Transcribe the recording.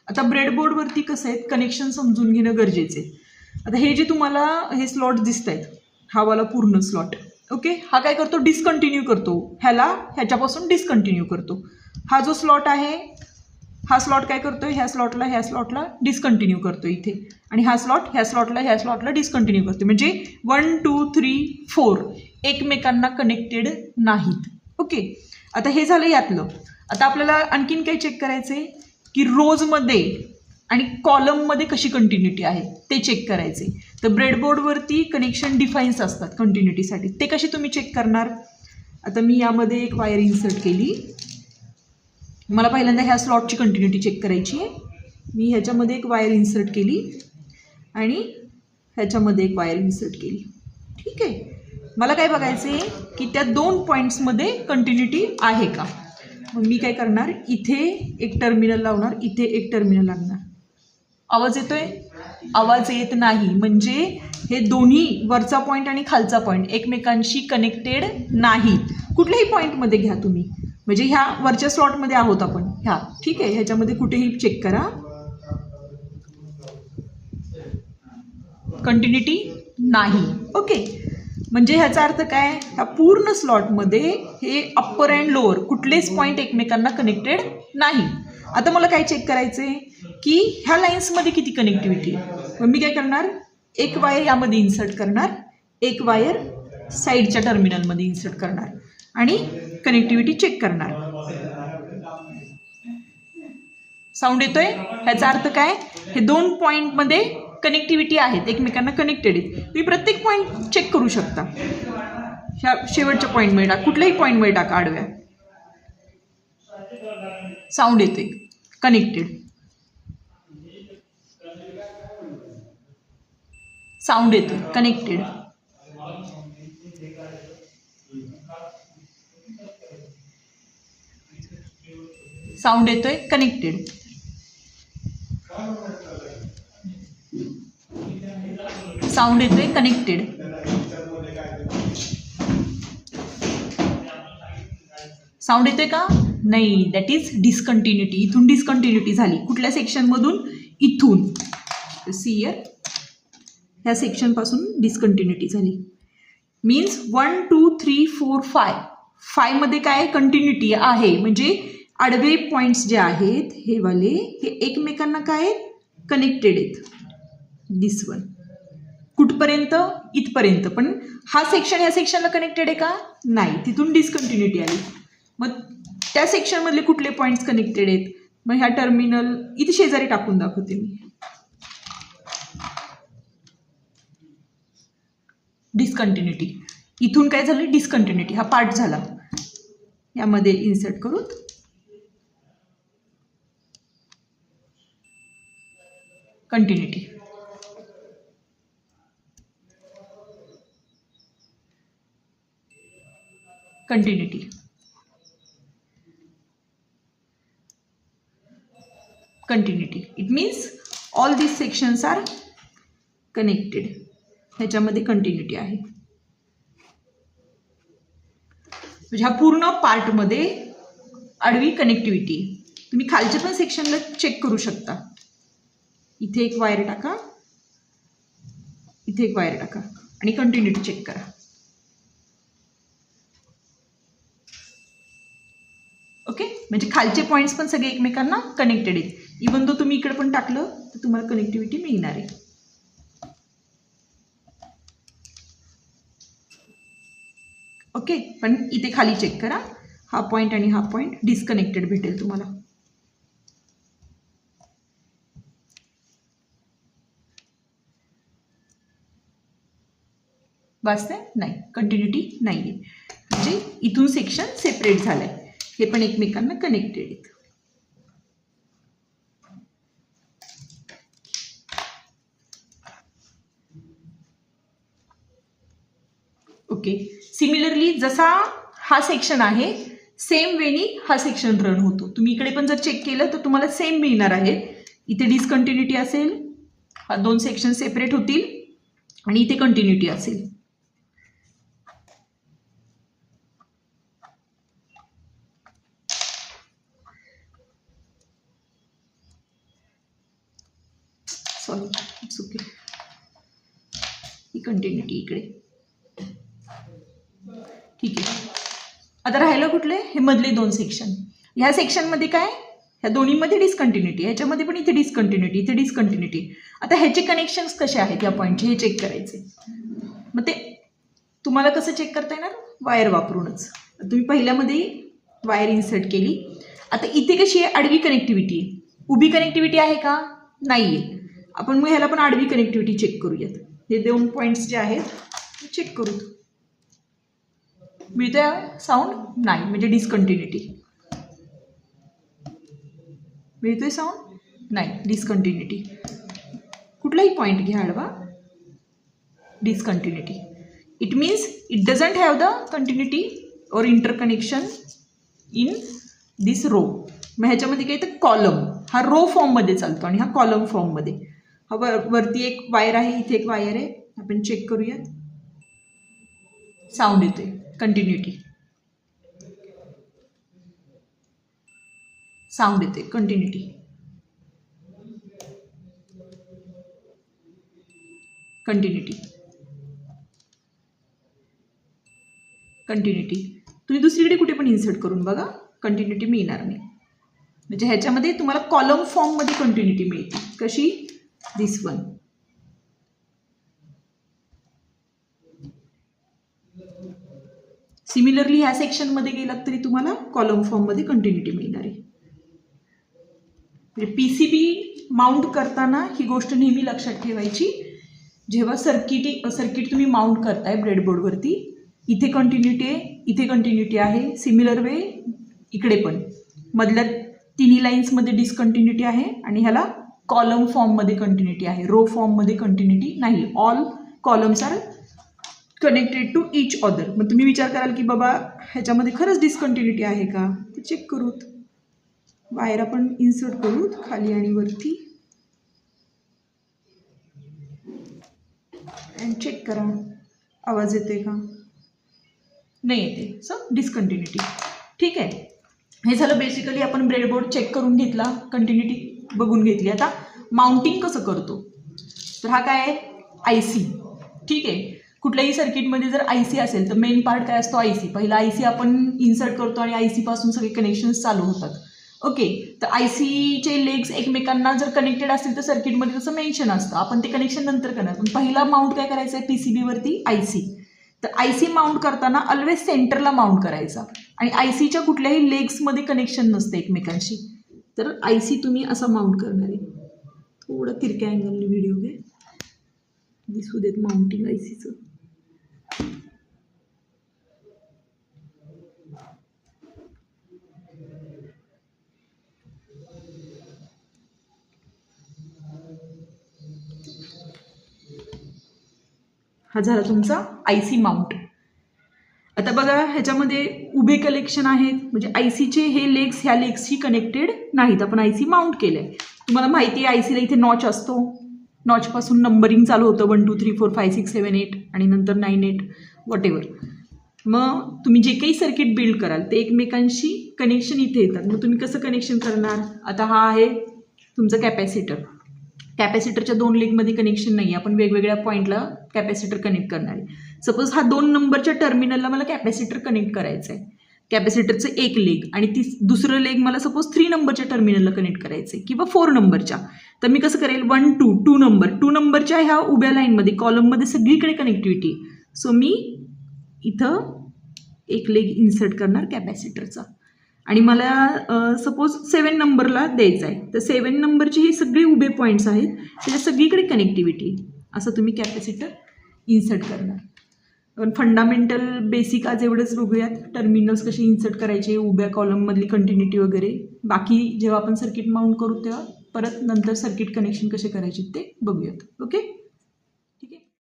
आता ब्रेडबोर्डवरती कसं आहे, कनेक्शन समजून घेणं गरजेचं आहे. आता हे जे तुम्हाला हे स्लॉट दिसत आहेत, हा वाला पूर्ण स्लॉट, ओके, हा काय करतो, डिस्कंटिन्यू करतो, ह्याच्यापासून डिस्कंटिन्यू करतो. हा जो स्लॉट आहे, हा स्लॉट काय करतोय, ह्या स्लॉटला डिस्कंटिन्यू करतो इथे, आणि हा स्लॉट ह्या स्लॉटला डिस्कंटिन्यू करतो. म्हणजे 1 2 3 4 एकमेकांना कनेक्टेड नाहीत. ओके, आता हे झालं यातलं. आता आपल्याला आणखीन काही चेक करायचंय की रोजमध्ये आणि कॉलममध्ये कशी कंटिन्युटी आहे ते चेक करायचे. तर ब्रेडबोर्डवरती कनेक्शन डिफाईन्स असतात कंटिन्युटीसाठी. ते कसे तुम्ही चेक करणार? आता मी यामध्ये एक वायर इन्सर्ट केली. मला पहिल्यांदा ह्या स्लॉटची कंटिन्युटी चेक करायची आहे. मी ह्याच्यामध्ये एक वायर इन्सर्ट केली आणि ह्याच्यामध्ये एक वायर इन्सर्ट केली. ठीक आहे, मला काय बघायचं आहे की त्या 2 पॉईंट्समध्ये कंटिन्युटी आहे का. मग मी काय करणार, इथे एक टर्मिनल लावणार, इथे एक टर्मिनल लागणार. आवाज येतोय? आवाज येत नाही, म्हणजे हे दोन्ही वरचा पॉईंट आणि खालचा पॉईंट एकमेकांशी कनेक्टेड नाही. कुठल्याही पॉईंटमध्ये घ्या तुम्ही, म्हणजे ह्या वरच्या स्लॉटमध्ये आहोत आपण ह्या, ठीक आहे, ह्याच्यामध्ये कुठेही चेक करा, कंटिन्युटी नाही. ओके, म्हणजे ह्याचा अर्थ काय, ह्या पूर्ण स्लॉटमध्ये हे अप्पर अँड लोअर कुठलेच पॉईंट एकमेकांना कनेक्टेड नाही. आता मला काय चेक करायचं आहे की ह्या लाईन्समध्ये किती कनेक्टिव्हिटी आहे. मग मी काय करणार, एक वायर यामध्ये इन्सर्ट करणार, एक वायर साईडच्या टर्मिनलमध्ये इन्सर्ट करणार आणि कनेक्टिव्हिटी चेक करणार. साऊंड येतोय? ह्याचा अर्थ काय, हे 2 पॉईंटमध्ये कनेक्टिव्हिटी आहेत, एकमेकांना कनेक्टेड आहेत. तुम्ही प्रत्येक पॉईंट चेक करू शकता. ह्या शेवटच्या पॉईंटमध्ये टाका, कुठल्याही पॉईंटमध्ये टाका आडव्या. साऊंड येते, कनेक्टेड. साऊंड येते, कनेक्टेड. साऊंड येतोय, कनेक्टेड. साऊंड येतोय, कनेक्टेड. साऊंड येतोय का? नाही, दॅट इज डिस्कंटिन्युटी. इथून डिस्कंटिन्युटी झाली. कुठल्या सेक्शनमधून? इथून. सियर ह्या सेक्शनपासून डिस्कंटिन्युटी झाली. मीन्स 1 2 3 4 5 मध्ये काय कंटिन्युटी आहे, म्हणजे आडवे पॉईंट्स जे आहेत हे वाले, हे एकमेकांना काय कनेक्टेड आहेत. दिस वन कुठपर्यंत? इथपर्यंत. पण हा सेक्शन ह्या सेक्शनला कनेक्टेड आहे का? नाही, तिथून डिस्कंटिन्युटी आली. मग त्या सेक्शनमधले कुठले पॉईंट्स कनेक्टेड आहेत? मग ह्या टर्मिनल इथे शेजारी टाकून दाखवते मी. डिस्कंटिन्युटी, इथून काय झालं, डिस्कंटिन्युटी, हा पार्ट झाला. यामध्ये इन्सर्ट करू, continuity. Continuity, continuity. It means all these sections are connected. ह्याच्यामध्ये कंटिन्युटी आहे. म्हणजे ह्या पूर्ण पार्टमध्ये आडवी कनेक्टिव्हिटी. तुम्ही खालच्या पण सेक्शनला चेक करू शकता. इथे एक वायर टाका, इथे एक वायर टाका आणि कंटिन्युटी चेक करा. ओके, म्हणजे खालचे पॉईंट्स पण सगळे एकमेकांना कनेक्टेड आहेत. इवन दो तुम्ही इकडे पण टाकलं तर तुम्हाला कनेक्टिव्हिटी मिळणार आहे. ओके, पण इथे खाली चेक करा, हा पॉईंट आणि हा पॉईंट डिस्कनेक्टेड भेटेल तुम्हाला. वाचते नाही, कंटिन्युटी नाही आहे, म्हणजे इथून सेक्शन सेपरेट झालंय. हे पण एकमेकांना कनेक्टेड आहेत. ओके, सिमिलरली जसा हा सेक्शन आहे सेम वेनी हा सेक्शन रन होतो. तुम्ही इकडे पण जर चेक केलं तर तुम्हाला सेम मिळणार आहे. इथे डिस्कंटिन्युटी असेल, हा 2 सेक्शन सेपरेट होतील आणि इथे कंटिन्युटी असेल. Sorry, it's okay. He continuity इकडे. ठीक आहे. आता राहिलं कुठले? हे मधले दोन सेक्शन. ह्या सेक्शनमध्ये काय? ह्या दोन्हीमध्ये डिस्कंटिन्युटी, ह्याच्यामध्ये पण इथे डिस्कंटिन्युटी, इथे डिस्कंटिन्युटी. आता ह्याचे कनेक्शन्स कसे आहेत या पॉईंटचे हे चेक करायचे. मग ते तुम्हाला कसं चेक करता येणार? वायर वापरूनच. तुम्ही पहिल्यामध्ये वायर इन्सर्ट केली. आता इथे कशी आहे? आडवी कनेक्टिव्हिटी आहे. उभी कनेक्टिव्हिटी आहे का? नाही आहे. आपण मग ह्याला पण आडवी कनेक्टिव्हिटी चेक करूयात. हे दोन पॉईंट्स जे आहेत चेक करू. मिळतोय साऊंड? नाही, म्हणजे डिस्कंटिन्युटी. मिळतोय साऊंड? नाही, डिस्कंटिन्युटी. कुठलाही पॉईंट घ्या आडवा, discontinuity. It means it doesn't have the continuity और इंटरकनेक्शन इन दिस रो. मग ह्याच्यामध्ये काय तर कॉलम, हा रो फॉर्ममध्ये चालतो आणि हा कॉलम फॉर्ममध्ये. हा वरती एक वायर आहे, इथे एक वायर आहे. आपण चेक करूयात. साऊंड येते, कंटिन्युटी. साऊंड येते, कंटिन्युटी. कंटिन्युटी. कंटिन्युटी. तुम्ही दुसरीकडे कुठे पण इन्सर्ट करून बघा, कंटिन्युटी मिळणार नाही. म्हणजे ह्याच्यामध्ये तुम्हाला कॉलम फॉर्ममध्ये कंटिन्युटी मिळते. कशी? दिस वन. सिमिलरली ह्या सेक्शनमध्ये गेलात तरी तुम्हाला कॉलम फॉर्ममध्ये कंटिन्युटी मिळणार आहे. म्हणजे PCB माउंट करताना ही गोष्ट नेहमी लक्षात ठेवायची. जेव्हा सर्किट तुम्ही माउंट करताय ब्रेडबोर्डवरती, इथे कंटिन्युटी आहे, इथे कंटिन्युटी आहे. सिमिलर वे इकडे पण मधल्या तिन्ही लाईन्समध्ये डिस्कंटिन्युटी आहे आणि ह्याला कॉलम फॉर्ममध्ये कंटिन्युटी आहे, रो फॉर्ममध्ये कंटिन्युटी नाही. All columns are connected to each other. मग तुम्ही विचार कराल की बाबा ह्याच्यामध्ये खरंच डिस्कंटिन्युटी आहे का? ते चेक करूत. वायर आपण इन्सर्ट करूत खाली आणि वरती अँड चेक करा. आवाज येते का? नाही येते. So discontinuity. ठीक आहे. हे झालं बेसिकली आपण ब्रेडबोर्ड चेक करून घेतला, कंटिन्युटी बघून घेतली. आता माउंटिंग कसं करतो? तर हा काय आहे? IC. ठीक आहे. कुठल्याही सर्किटमध्ये जर IC असेल तर मेन पार्ट काय असतो? IC. पहिला IC आपण इन्सर्ट करतो आणि IC पासून सगळे कनेक्शन्स चालू होतात. ओके. तर ICचे लेग्स एकमेकांना जर कनेक्टेड असतील तर सर्किटमध्ये तसं मेन्शन असतं. आपण ते कनेक्शन नंतर करणार. पण पहिला माउंट काय करायचं आहे? PCBवरती IC. तर IC माउंट करताना ऑलवेज सेंटरला माउंट करायचा आणि ICच्या कुठल्याही लेग्समध्ये कनेक्शन नसतं एकमेकांशी. तर IC तुम्ही असा माउंट करणार आहे. थोडं तिरक्या अँगलने व्हिडिओ घे, दिसू देत माउंटिंग ICचं. हा झाला तुमचा IC माउंट. आता बघा ह्याच्यामध्ये उभे कनेक्शन आहेत, म्हणजे ICचे हे लेग्स ह्या लेग्सशी कनेक्टेड नाहीत. आपण IC माउंट केलं आहे. तुम्हाला माहिती आहे ICला इथे नॉच असतो. नॉचपासून नंबरिंग चालू होतं 1 2 3 4 5 6 7 8 आणि नंतर 9 8 वॉटेवर. मग तुम्ही जे काही सर्किट बिल्ड कराल ते एकमेकांशी कनेक्शन इथे येतात. मग तुम्ही कसं कनेक्शन करणार? आता हा आहे तुमचं कॅपॅसिटर. कॅपॅसिटरच्या 2 लेगमध्ये कनेक्शन नाही, आपण वेगवेगळ्या पॉईंटला कॅपॅसिटर कनेक्ट करणार आहे. सपोज हा 2 नंबरच्या टर्मिनलला मला कॅपॅसिटर कनेक्ट करायचं आहे. कॅपॅसिटरचं एक लेग आणि दुसरं लेग मला सपोज 3 नंबरच्या टर्मिनलला कनेक्ट करायचं आहे किंवा 4 नंबरच्या. तर मी कसं करेल? 1 2 2 नंबरच्या ह्या उभ्या लाईनमध्ये कॉलममध्ये सगळीकडे कनेक्टिव्हिटी. सो मी इथं एक लेग इन्सर्ट करणार कॅपॅसिटरचा आणि मला सपोज 7 नंबरला द्यायचा आहे. तर 7 नंबरचे हे सगळे उभे पॉईंट्स आहेत, त्याच्या सगळीकडे कनेक्टिव्हिटी. असं तुम्ही कॅपॅसिटर इन्सर्ट करणार. पण फंडामेंटल बेसिक आज एवढंच बघूयात. टर्मिनल्स कसे इन्सर्ट करायचे, उभ्या कॉलममधली कंटिन्युटी वगैरे. बाकी जेव्हा आपण सर्किट माउंट करू तेव्हा परत नंतर सर्किट कनेक्शन कसे करायचे ते बघूयात. ओके.